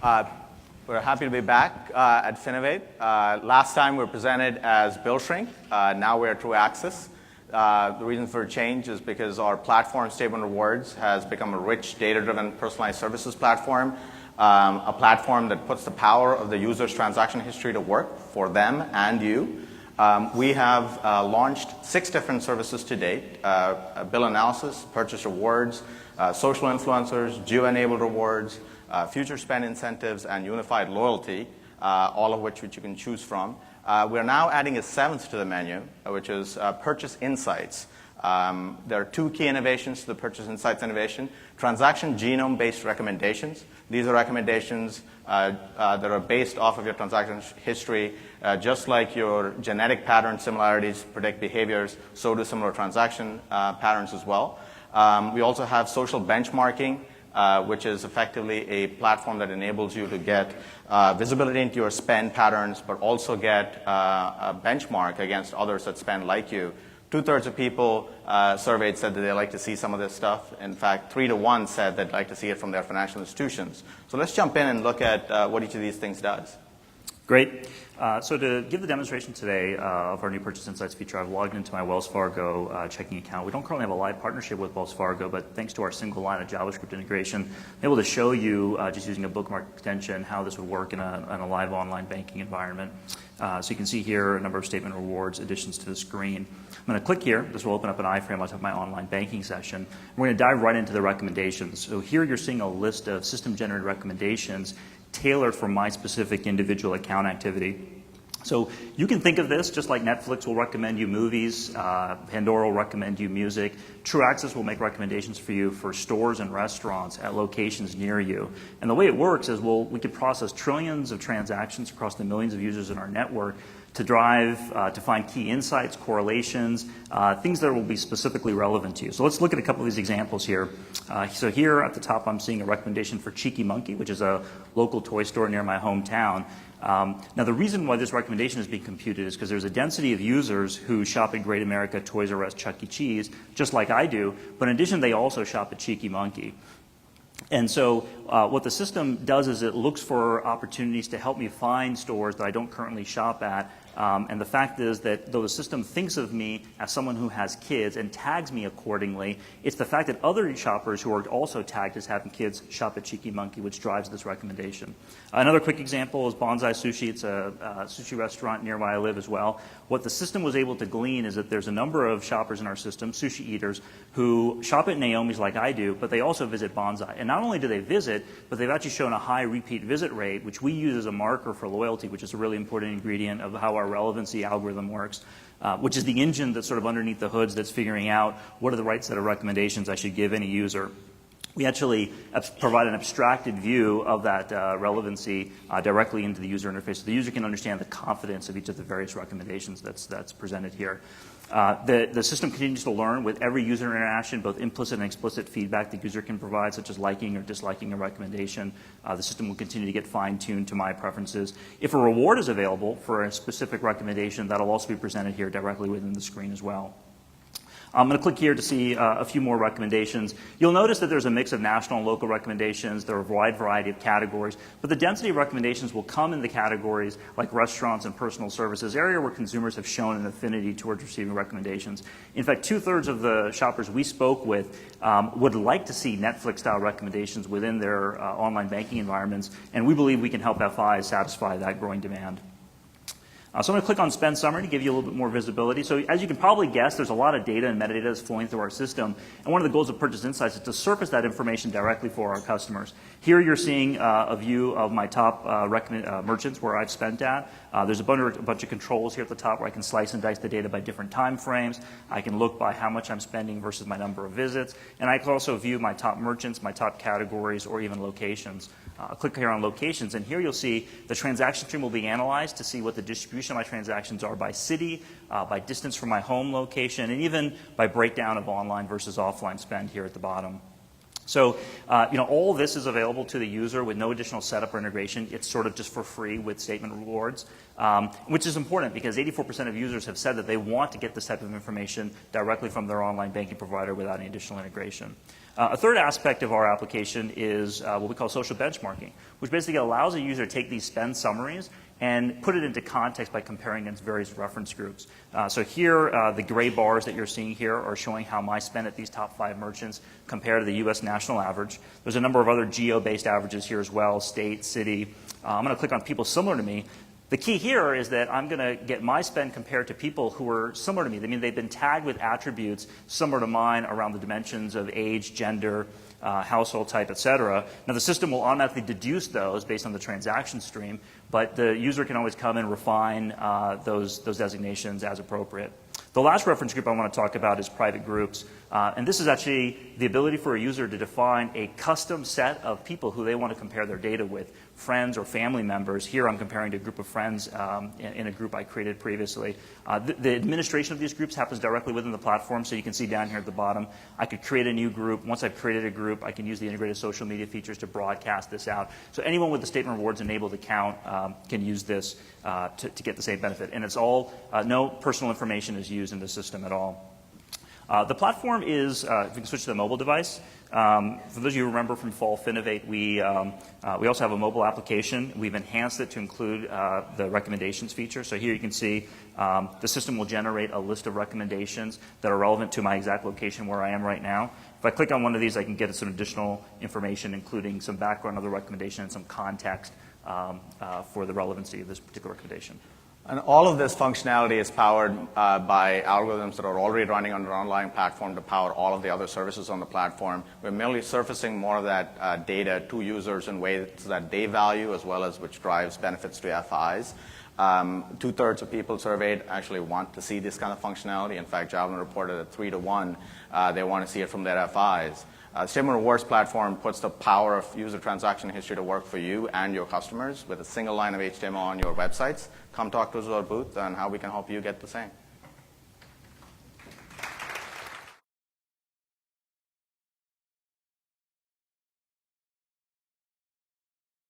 Uh, we're happy to be back at Finovate. Last time we were presented as bill shrink. Now we're True Access. The reason for a change is because our platform, StatementRewards, has become a rich, data-driven, personalized services platform, a platform that puts the power of the user's transaction history to work for them and you. We have launched 6 different services to date: bill analysis, purchase rewards, social influencers, geo-enabled rewards, future spend incentives, and unified loyalty, all of which you can choose from. We're now adding a 7th to the menu, which is purchase insights. There are 2 key innovations to the purchase insights innovation: transaction genome-based recommendations. These are recommendations that are based off of your transaction history. Just like your genetic pattern similarities predict behaviors, so do similar transaction patterns as well. We also have social benchmarking, which is effectively a platform that enables you to get visibility into your spend patterns, but also get a benchmark against others that spend like you. 2/3 of people surveyed said that they like to see some of this stuff. In fact, 3 to 1 said they'd like to see it from their financial institutions. So let's jump in and look at what each of these things does. Great. So to give the demonstration today of our new Purchase Insights feature, I've logged into my Wells Fargo checking account. We don't currently have a live partnership with Wells Fargo, but thanks to our single line of JavaScript integration, I'm able to show you, just using a bookmark extension, how this would work in a live online banking environment. So you can see here a number of StatementRewards additions to the screen. I'm going to click here. This will open up an iframe on top of my online banking session. We're going to dive right into the recommendations. So here you're seeing a list of system-generated recommendations tailored for my specific individual account activity. So you can think of this just like Netflix will recommend you movies, Pandora will recommend you music. True Access will make recommendations for you for stores and restaurants at locations near you. And the way it works is we could process trillions of transactions across the millions of users in our network to drive, to find key insights, correlations, things that will be specifically relevant to you. So let's look at a couple of these examples here. So here at the top, I'm seeing a recommendation for Cheeky Monkey, which is a local toy store near my hometown. Now, the reason why this recommendation is being computed is because there's a density of users who shop at Great America, Toys R Us, Chuck E. Cheese, just like I do, but in addition, they also shop at Cheeky Monkey. And so what the system does is it looks for opportunities to help me find stores that I don't currently shop at. And the fact is that though the system thinks of me as someone who has kids and tags me accordingly, it's the fact that other shoppers who are also tagged as having kids shop at Cheeky Monkey, which drives this recommendation. Another quick example is Bonsai Sushi. It's a sushi restaurant near where I live as well. What the system was able to glean is that there's a number of shoppers in our system, sushi eaters, who shop at Naomi's like I do, but they also visit Bonsai. And not only do they visit, but they've actually shown a high repeat visit rate, which we use as a marker for loyalty, which is a really important ingredient of how our relevancy algorithm works, which is the engine that's sort of underneath the hoods that's figuring out what are the right set of recommendations I should give any user. We actually provide an abstracted view of that relevancy directly into the user interface, so the user can understand the confidence of each of the various recommendations that's presented here. The system continues to learn with every user interaction, both implicit and explicit feedback the user can provide, such as liking or disliking a recommendation. The system will continue to get fine-tuned to my preferences. If a reward is available for a specific recommendation, that'll also be presented here directly within the screen as well. I'm going to click here to see a few more recommendations. You'll notice that there's a mix of national and local recommendations. There are a wide variety of categories, but the density of recommendations will come in the categories like restaurants and personal services, area where consumers have shown an affinity towards receiving recommendations. In fact, 2/3 of the shoppers we spoke with would like to see Netflix-style recommendations within their online banking environments, and we believe we can help FIs satisfy that growing demand. So I'm going to click on Spend Summary to give you a little bit more visibility. So as you can probably guess, there's a lot of data and metadata that's flowing through our system. And one of the goals of Purchase Insights is to surface that information directly for our customers. Here you're seeing a view of my top merchants where I've spent at. There's a bunch of controls here at the top where I can slice and dice the data by different time frames. I can look by how much I'm spending versus my number of visits. And I can also view my top merchants, my top categories, or even locations. Click here on Locations, and here you'll see the transaction stream will be analyzed to see what the distribution of my transactions are by city, by distance from my home location, and even by breakdown of online versus offline spend here at the bottom. So, all of this is available to the user with no additional setup or integration. It's sort of just for free with StatementRewards, which is important because 84% of users have said that they want to get this type of information directly from their online banking provider without any additional integration. A third aspect of our application is what we call social benchmarking, which basically allows a user to take these spend summaries and put it into context by comparing against various reference groups. So here, the gray bars that you're seeing here are showing how my spend at these top 5 merchants compare to the U.S. national average. There's a number of other geo-based averages here as well, state, city. I'm going to click on people similar to me. The key here is that I'm going to get my spend compared to people who are similar to me. I mean, they've been tagged with attributes similar to mine around the dimensions of age, gender, household type, et cetera. Now, the system will automatically deduce those based on the transaction stream, but the user can always come and refine those designations as appropriate. The last reference group I want to talk about is private groups. And this is actually the ability for a user to define a custom set of people who they want to compare their data with, friends or family members. Here I'm comparing to a group of friends in a group I created previously. The administration of these groups happens directly within the platform, so you can see down here at the bottom, I could create a new group. Once I've created a group, I can use the integrated social media features to broadcast this out. So anyone with the Statement Rewards enabled account can use this to get the same benefit. And it's all, no personal information is used in the system at all. The platform is, if we can switch to the mobile device, for those of you who remember from Fall Finovate, we also have a mobile application. We've enhanced it to include the recommendations feature. So here you can see the system will generate a list of recommendations that are relevant to my exact location where I am right now. If I click on one of these, I can get some additional information, including some background of the recommendation and some context for the relevancy of this particular recommendation. And all of this functionality is powered by algorithms that are already running on an online platform to power all of the other services on the platform. We're merely surfacing more of that data to users in ways that they value, as well as which drives benefits to FIs. 2/3 of people surveyed actually want to see this kind of functionality. In fact, Javelin reported at 3 to 1, they want to see it from their FIs. Statement Rewards platform puts the power of user transaction history to work for you and your customers with a single line of HTML on your websites. Come talk to us at our booth on how we can help you get the same.